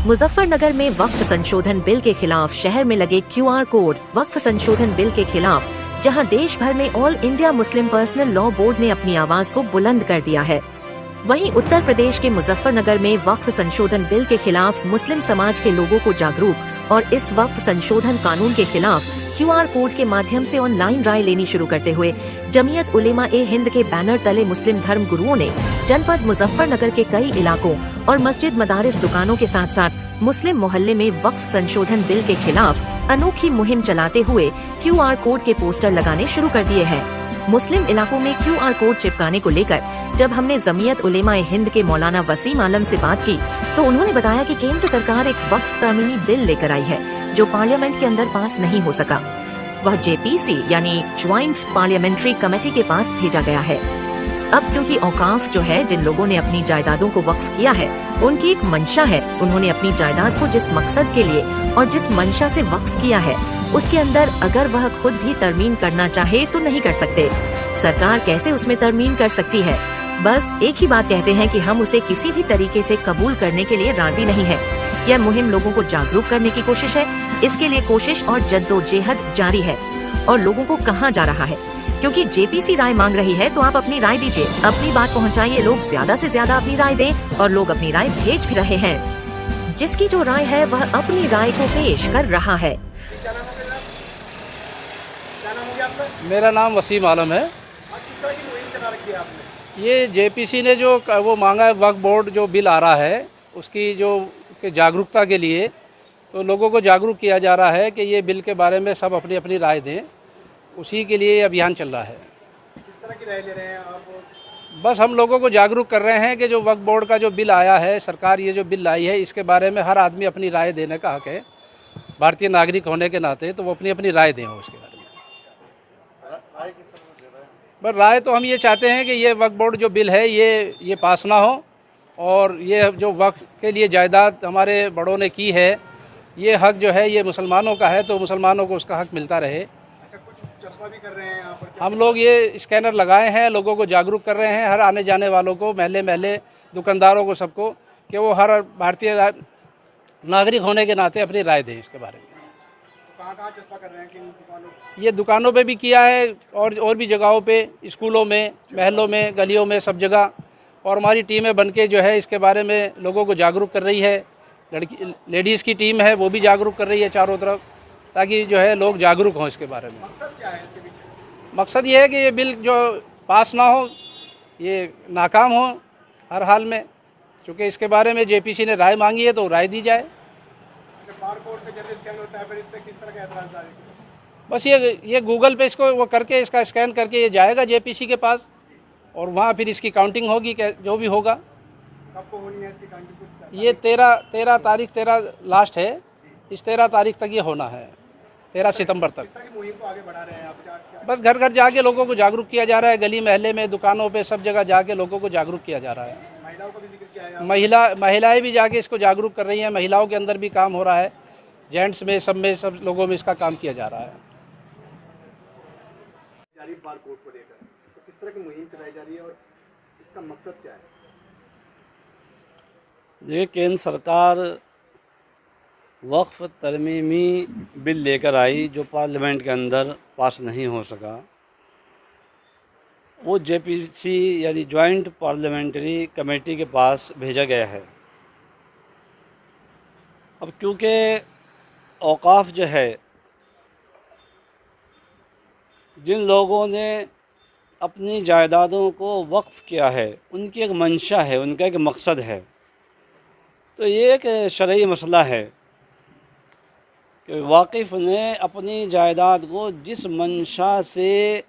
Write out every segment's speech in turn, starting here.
मुजफ्फरनगर में वक्फ संशोधन बिल के खिलाफ शहर में लगे QR कोड। वक्फ संशोधन बिल के खिलाफ जहां देश भर में all India Muslim personal law board ने अपनी आवाज को बुलंद कर दिया है, वहीं उत्तर प्रदेश के मुजफ्फरनगर में वक्फ संशोधन बिल के खिलाफ मुस्लिम समाज के लोगों को जागरूक और इस वक्फ संशोधन कानून के खिलाफ QR कोड के माध्यम से ऑनलाइन राय लेनी शुरू करते हुए जमीयत उलेमा ए हिंद के बैनर तले मुस्लिम धर्म गुरुओं ने जनपद मुजफ्फरनगर के कई इलाकों और मस्जिद मदारिस दुकानों के साथ साथ मुस्लिम मोहल्ले में वक्फ संशोधन बिल के खिलाफ अनोखी मुहिम चलाते हुए QR कोड के पोस्टर लगाने शुरू कर दिए हैं। मुस्लिम इलाकों में QR कोड चिपकाने को लेकर जब हमने जमीयत उलेमा ए हिंद के मौलाना वसीम आलम से बात की तो उन्होंने बताया कि केंद्र सरकार एक वक्फ तरमीमी बिल लेकर आई है जो पार्लियामेंट के अंदर पास नहीं हो सका। वह JPC यानी ज्वाइंट पार्लियामेंट्री कमेटी के पास भेजा गया है। अब क्योंकि औकाफ जो है, जिन लोगों ने अपनी जायदादों को वक्फ किया है, उनकी एक मंशा है। उन्होंने अपनी जायदाद को जिस मकसद के लिए और जिस मंशा से वक्फ किया है उसके अंदर अगर वह खुद भी तरमीम करना चाहे तो नहीं कर सकते। सरकार कैसे उसमें तरमीम कर सकती है? बस एक ही बात कहते हैं कि हम उसे किसी भी तरीके से कबूल करने के लिए राजी नहीं है। यह मुहिम लोगों को जागरूक करने की कोशिश है। इसके लिए कोशिश और जद्दोजहद जारी है। और लोगों को कहाँ जा रहा है, क्योंकि JPC राय मांग रही है तो आप अपनी राय दीजिए, अपनी बात पहुँचाइए। लोग ज्यादा से ज्यादा अपनी राय दें और लोग अपनी राय भेज भी रहे हैं। जिसकी जो राय है वह अपनी राय को पेश कर रहा है। मेरा नाम वसीम आलम है। किस तरह की मुहिम चला रखी है आपने? ये JPC ने जो वो मांगा है, वक्फ बोर्ड जो बिल आ रहा है उसकी जो जागरूकता के लिए, तो लोगों को जागरूक किया जा रहा है कि ये बिल के बारे में सब अपनी अपनी राय दें। उसी के लिए ये अभियान चल रहा है। किस तरह की राय ले रहे हैं आप? बस हम लोगों को जागरूक कर रहे हैं कि जो वक्फ बोर्ड का जो बिल आया है, सरकार ये जो बिल लाई है, इसके बारे में हर आदमी अपनी राय देने का हक है। भारतीय नागरिक होने के नाते तो वो अपनी अपनी राय दें उसके बारे में। बस राय तो हम ये चाहते हैं कि ये वक्फ बोर्ड जो बिल है ये पास ना हो, और ये जो वक्फ के लिए जायदाद हमारे बड़ों ने की है, ये हक जो है ये मुसलमानों का है, तो मुसलमानों को उसका हक मिलता रहे। अच्छा, कुछ चश्मा भी कर रहे हैं यहाँ पर? हम लोग ये स्कैनर लगाए हैं, लोगों को जागरूक कर रहे हैं, हर आने जाने वालों को, महल्ले महल्ले दुकानदारों को, सबको, कि वो हर भारतीय नागरिक होने के नाते अपनी राय दें इसके बारे में। तो कहाँ चश्मा कर रहे हैं, किन दुकानों? ये दुकानों पे भी किया है और भी जगहों पे, स्कूलों में, महलों में, गलियों में, सब जगह। और हमारी टीमें बन के जो है इसके बारे में लोगों को जागरूक कर रही है। लेडीज़ की टीम है, वो भी जागरूक कर रही है चारों तरफ, ताकि जो है लोग जागरूक हों इसके बारे में। मकसद क्या है इसके पीछे? मकसद ये है कि ये बिल जो पास ना हो, ये नाकाम हो हर हाल में, क्योंकि इसके बारे में JPC ने राय मांगी है तो राय दी जाए। अच्छा, बारकोड पे जैसे स्कैन होता है, फिर इस पे किस तरह का एतराज़ जारी है? बस ये गूगल पे इसको वो करके, इसका स्कैन करके ये जाएगा JPC के पास, और वहाँ फिर इसकी काउंटिंग होगी, जो भी होगा। कब को होनी है इसकी काउंटिंग? ये 13 तारीख 13 लास्ट है, इस 13 तारीख तक ये होना है, 13 सितंबर तक। किस तरह की मुहिम को आगे बढ़ा रहे हैं आप? क्या बस घर घर जाके लोगों को जागरूक किया जा रहा है, गली महल्ले में, दुकानों पे, सब जगह जाके लोगों को जागरूक किया जा रहा है। महिलाओं का भी जिक्र किया है? महिलाएं भी जाके इसको जागरूक कर रही हैं। महिलाओं के अंदर भी काम हो रहा है, जेंट्स में, सब लोगों में इसका काम किया जा रहा है। जारी बारकोड को लेकर तो किस तरह की मुहिम चलाई जा रही है और इसका मकसद क्या है? ये केंद्र सरकार वक्फ तरमीमी बिल लेकर आई जो पार्लियामेंट के अंदर पास नहीं हो सका। वो JPC यानी ज्वाइंट पार्लियामेंट्री कमेटी के पास भेजा गया है। अब क्योंकि औकाफ जो है, जिन लोगों ने अपनी जायदादों को वक्फ किया है, उनकी एक मंशा है, उनका एक मकसद है। तो ये एक शरई मसला है कि वाकिफ़ ने अपनी जायदाद को जिस मंशा से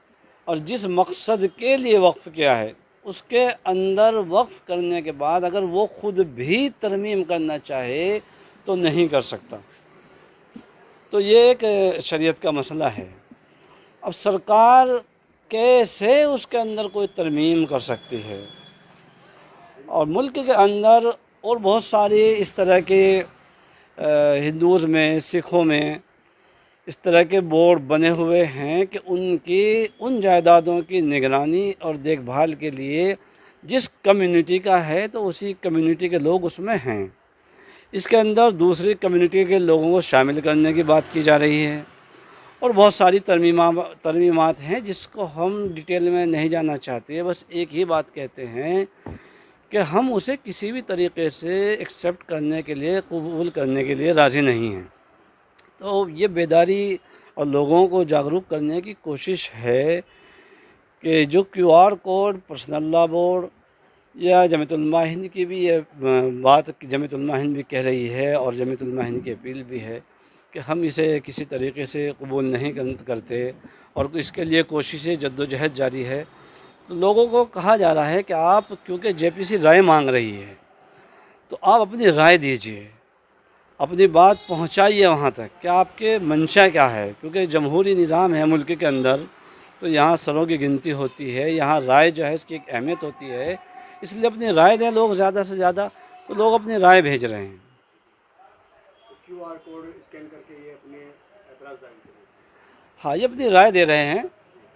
और जिस मकसद के लिए वक्फ़ किया है, उसके अंदर वक्फ़ करने के बाद अगर वो ख़ुद भी तरमीम करना चाहे तो नहीं कर सकता। तो ये एक शरीयत का मसला है। अब सरकार कैसे उसके अंदर कोई तरमीम कर सकती है? और मुल्क के अंदर और बहुत सारी इस तरह के हिंदूज़ में, सिखों में इस तरह के बोर्ड बने हुए हैं कि उनकी उन जायदादों की निगरानी और देखभाल के लिए जिस कम्युनिटी का है तो उसी कम्युनिटी के लोग उसमें हैं। इसके अंदर दूसरी कम्युनिटी के लोगों को शामिल करने की बात की जा रही है और बहुत सारी तरमीमात हैं जिसको हम डिटेल में नहीं जानना चाहते। बस एक ही बात कहते हैं कि हम उसे किसी भी तरीके से एक्सेप्ट करने के लिए, कबूल करने के लिए राज़ी नहीं हैं। तो ये बेदारी और लोगों को जागरूक करने की कोशिश है कि जो QR code personal law board या जमीयत उलमा हिंद की भी ये बात जमीयत उलमा हिंद भी कह रही है और जमीयत उलमा हिंद की अपील भी है कि हम इसे किसी तरीके से कबूल नहीं करते और इसके लिए कोशिशें जद्दोजहद जारी है। तो लोगों को कहा जा रहा है कि आप, क्योंकि JPC राय मांग रही है, तो आप अपनी राय दीजिए, अपनी बात पहुंचाइए वहां तक कि आपके मंशा क्या है। क्योंकि जमहूरी निज़ाम है मुल्क के अंदर, तो यहाँ सरों की गिनती होती है, यहाँ राय जो है इसकी एक अहमियत होती है। इसलिए अपनी राय दें लोग ज़्यादा से ज़्यादा, तो लोग अपनी राय भेज रहे हैं। QR कोड स्कैन करके ये अपने एतराज़ जाहिर करें। हाँ, ये अपनी राय दे रहे हैं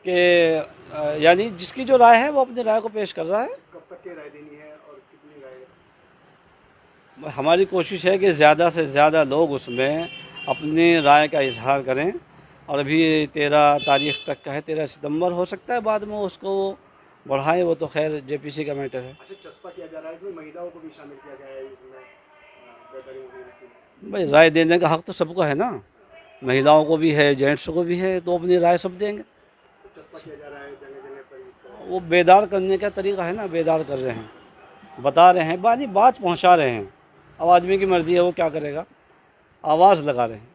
कि यानी जिसकी जो राय है वो अपनी राय को पेश कर रहा है। कब तक की राय देनी है और कितनी राय? हमारी कोशिश है कि ज़्यादा से ज़्यादा लोग उसमें अपनी राय का इजहार करें और अभी 13 तारीख़ तक का है, 13 सितंबर, हो सकता है बाद में उसको बढ़ाएं, वो तो खैर JPC का मैटर है। अच्छा, चस्पा किया जा रहा है इसमें, महिलाओं को भी शामिल किया गया है इसमें बेहतरी होगी। भाई राय देने का हक़ तो सबको है ना, महिलाओं को भी है, जेंट्स को भी है, तो अपनी राय सब देंगे। चस्पा किया जा रहा है जगह जगह पर इस तरह। वो बेदार करने का तरीका है ना, बेदार कर रहे हैं, बता रहे हैं, बात पहुंचा रहे हैं। अब आदमी की मर्ज़ी है वो क्या करेगा, आवाज़ लगा रहे हैं।